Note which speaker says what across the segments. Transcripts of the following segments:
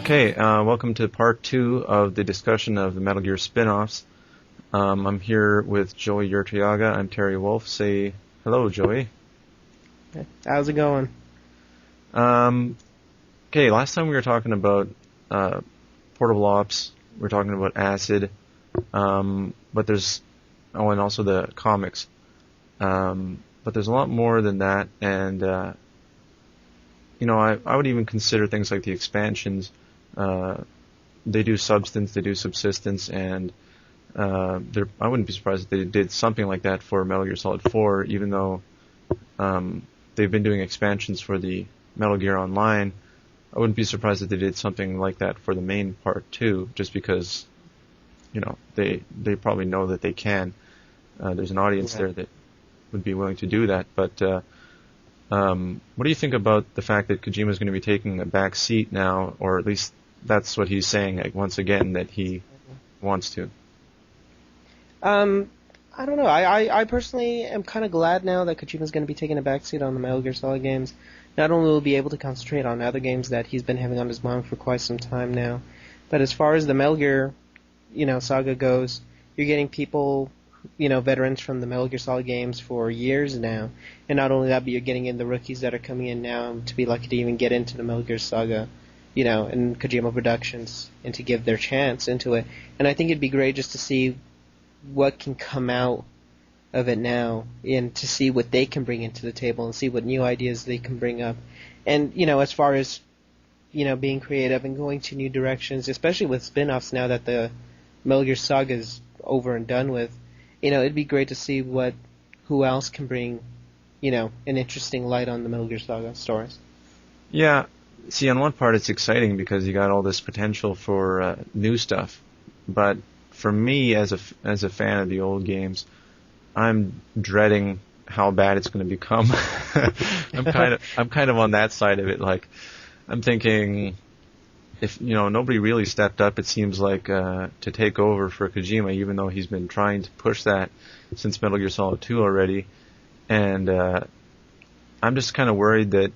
Speaker 1: Okay, welcome to part two of the discussion of the Metal Gear spin-offs. I'm here with Joey Urtiaga. I'm Terry Wolf. Say hello, Joey.
Speaker 2: How's it going?
Speaker 1: Okay, last time we were talking about portable ops. We were talking about Acid, but there's and also the comics. But there's a lot more than that, and I would even consider things like the expansions. They do substance, they do subsistence, and I wouldn't be surprised if they did something like that for Metal Gear Solid 4, even though they've been doing expansions for the Metal Gear Online. I wouldn't be surprised if they did something like that for the main part too, just because, they probably know that they can. There's an audience there that would be willing to do that, but what do you think about the fact that Kojima's going to be taking a back seat now, or at least that's what he's saying, like, once again, that he wants to?
Speaker 2: I don't know. I personally am kind of glad now that Kojima's going to be taking a backseat on the Metal Gear Solid games. Not only will he be able to concentrate on other games that he's been having on his mind for quite some time now, but as far as the Metal Gear, saga goes, you're getting people, veterans from the Metal Gear Solid games for years now. And not only that, but you're getting in the rookies that are coming in now to be lucky to even get into the Metal Gear Saga, and Kojima Productions, and to give their chance into it. And I think it'd be great just to see what can come out of it now, and to see what they can bring into the table, and see what new ideas they can bring up. And, as far as, being creative and going to new directions, especially with spin-offs now that the Metal Gear Saga is over and done with, it'd be great to see who else can bring, an interesting light on the Metal Gear Saga stories.
Speaker 1: Yeah, see, on one part it's exciting because you got all this potential for new stuff, but for me, as a fan of the old games, I'm dreading how bad it's going to become. I'm kind of on that side of it. Like, I'm thinking, if nobody really stepped up, it seems like, to take over for Kojima, even though he's been trying to push that since Metal Gear Solid 2 already, and I'm just kind of worried that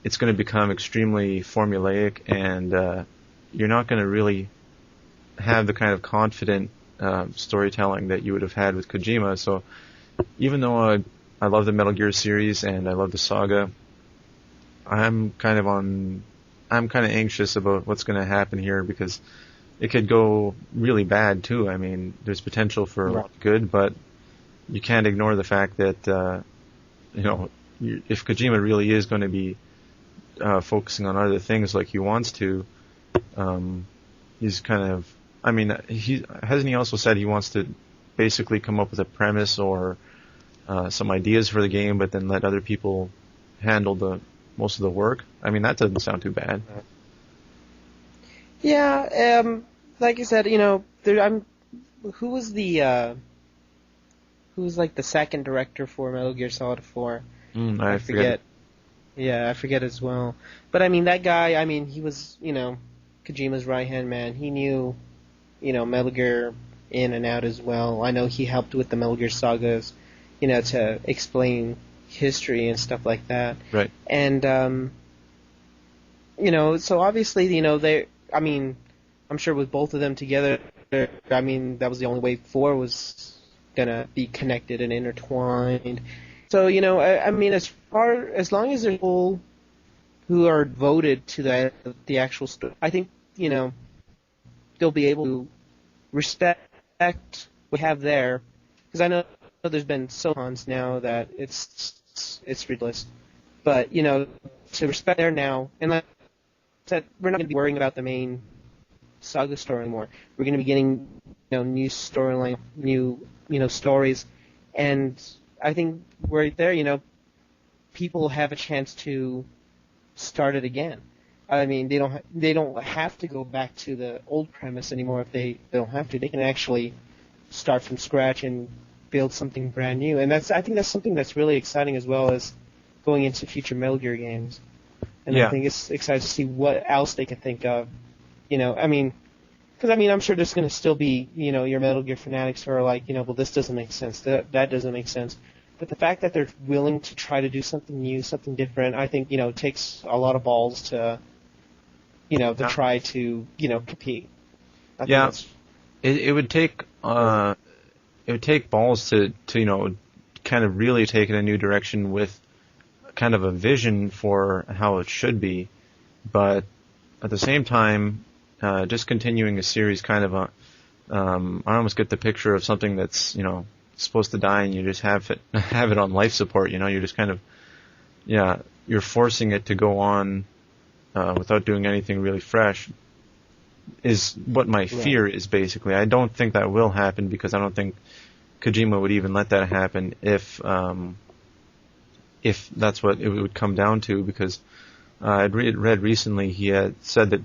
Speaker 1: it's going to become extremely formulaic, and you're not going to really have the kind of confident storytelling that you would have had with Kojima. So even though I love the Metal Gear series and I love the saga, I'm kind of anxious about what's going to happen here, because it could go really bad too. I mean, there's potential for a lot of good, but you can't ignore the fact that if Kojima really is going to be focusing on other things like he wants to, he's kind of, I mean, hasn't he also said he wants to basically come up with a premise or some ideas for the game, but then let other people handle the most of the work? I mean, that doesn't sound too bad.
Speaker 2: Yeah, like you said, who was like the second director for Metal Gear Solid 4?
Speaker 1: I forget.
Speaker 2: Yeah, I forget as well. But I mean, that guy, he was, Kojima's right-hand man. He knew, Metal Gear in and out as well. I know he helped with the Metal Gear sagas, to explain history and stuff like that.
Speaker 1: Right.
Speaker 2: And, so obviously, I'm sure with both of them together, that was the only way 4 was gonna be connected and intertwined. So, as long as there's people who are devoted to the actual story, I think, they'll be able to respect what we have there, because I know there's been so cons now that it's ridiculous. But, to respect there now, and like I said, we're not going to be worrying about the main saga story anymore. We're going to be getting, new storyline, new, stories, and I think right there, people have a chance to start it again. I mean, they don't have to go back to the old premise anymore if they don't have to. They can actually start from scratch and build something brand new. And I think that's something that's really exciting, as well as going into future Metal Gear games. And
Speaker 1: Yeah.
Speaker 2: I think it's exciting to see what else they can think of. Because I'm sure there's going to still be, your Metal Gear fanatics who are like, well, this doesn't make sense, that doesn't make sense. But the fact that they're willing to try to do something new, something different, I think, takes a lot of balls to to try to, compete. I think
Speaker 1: Yeah,
Speaker 2: that's,
Speaker 1: it would take balls to kind of really take it a new direction with kind of a vision for how it should be, but at the same time, just continuing a series kind of I almost get the picture of something that's supposed to die and you just have it have it on life support. You're just kind of you're forcing it to go on without doing anything really fresh. Is what my fear is basically. I don't think that will happen because I don't think Kojima would even let that happen if that's what it would come down to. Because I'd read recently he had said that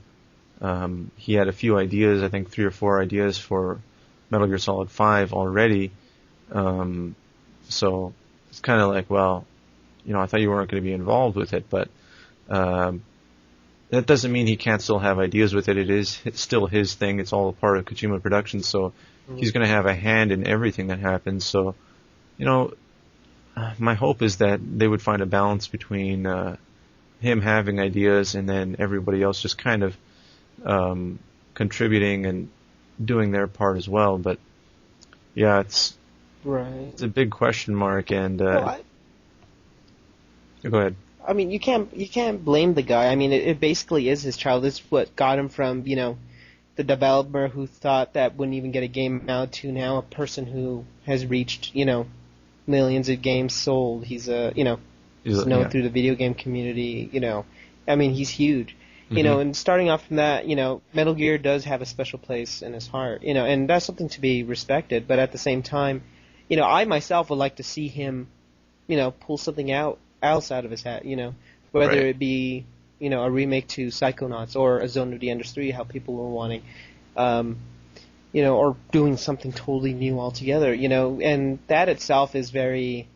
Speaker 1: he had a few ideas, I think 3 or 4 ideas for Metal Gear Solid 5 already. So it's kind of like, well, I thought you weren't going to be involved with it, but that doesn't mean he can't still have ideas with it. It's still his thing. It's all a part of Kojima Productions, so he's going to have a hand in everything that happens. So, my hope is that they would find a balance between him having ideas and then everybody else just kind of contributing and doing their part as well. But yeah, it's a big question mark. And go ahead.
Speaker 2: I mean, you can't blame the guy. I mean, it basically is his child. It's what got him from, the developer who thought that wouldn't even get a game out to now a person who has reached, millions of games sold. He's he's known through the video game community, I mean, he's huge. And starting off from that, Metal Gear does have a special place in his heart, and that's something to be respected. But at the same time, I myself would like to see him, pull something else out of his hat, whether it be, a remake to Psychonauts or a Zone of the Enders 3, how people were wanting, or doing something totally new altogether, and that itself is very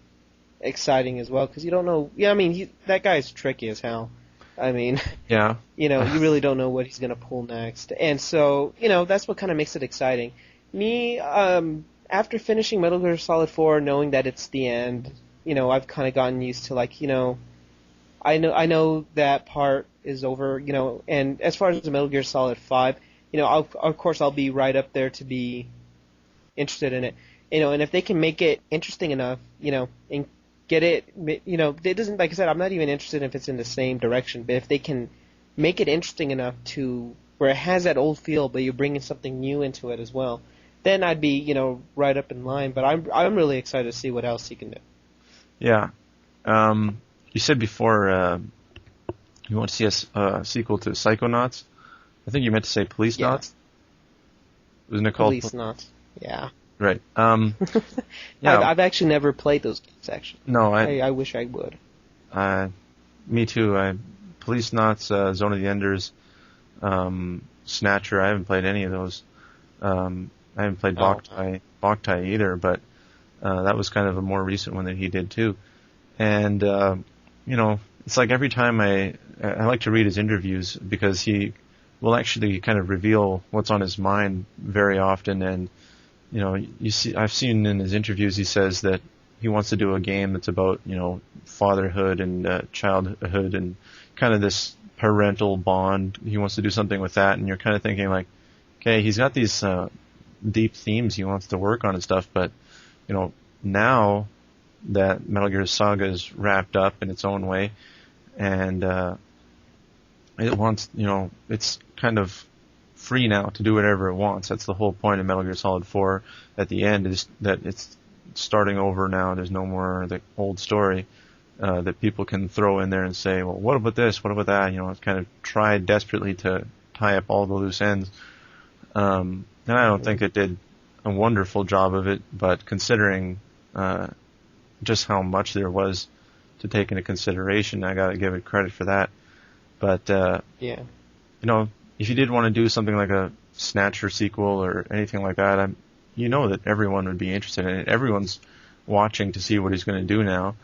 Speaker 2: exciting as well, because you don't know, I mean, that guy's tricky as hell. I mean,
Speaker 1: yeah,
Speaker 2: you really don't know what he's going to pull next, and so, that's what kind of makes it exciting. Me, after finishing Metal Gear Solid 4, knowing that it's the end, I've kind of gotten used to, like, I know that part is over, and as far as the Metal Gear Solid 5, of course I'll be right up there to be interested in it, and if they can make it interesting enough, and get it, it doesn't, like I said, I'm not even interested if it's in the same direction, but if they can make it interesting enough to where it has that old feel, but you're bringing something new into it as well, then I'd be, right up in line, but I'm really excited to see what else he can do.
Speaker 1: Yeah. You said before you want to see a sequel to Psychonauts. I think you meant to say Police Knots. Wasn't it called
Speaker 2: Police Knots? Yeah.
Speaker 1: Right.
Speaker 2: Yeah. I've actually never played those games, actually.
Speaker 1: No,
Speaker 2: I wish I would.
Speaker 1: Me too. Police Knots, Zone of the Enders, Snatcher. I haven't played any of those. I haven't played Boktai either, but that was kind of a more recent one that he did too. And it's like every time I like to read his interviews because he will actually kind of reveal what's on his mind very often. And I've seen in his interviews he says that he wants to do a game that's about fatherhood and childhood and kind of this parental bond. He wants to do something with that, and you're kind of thinking like, okay, he's got these deep themes he wants to work on and stuff, but now that Metal Gear Saga is wrapped up in its own way, and it wants, it's kind of free now to do whatever it wants. That's the whole point of Metal Gear Solid 4 at the end, is that it's starting over now. There's no more the old story that people can throw in there and say, well, what about this? What about that? It's kind of tried desperately to tie up all the loose ends. And I don't think it did a wonderful job of it, but considering just how much there was to take into consideration, I gotta give it credit for that. But if you did want to do something like a Snatcher sequel or anything like that, that everyone would be interested in it. Everyone's watching to see what he's going to do now.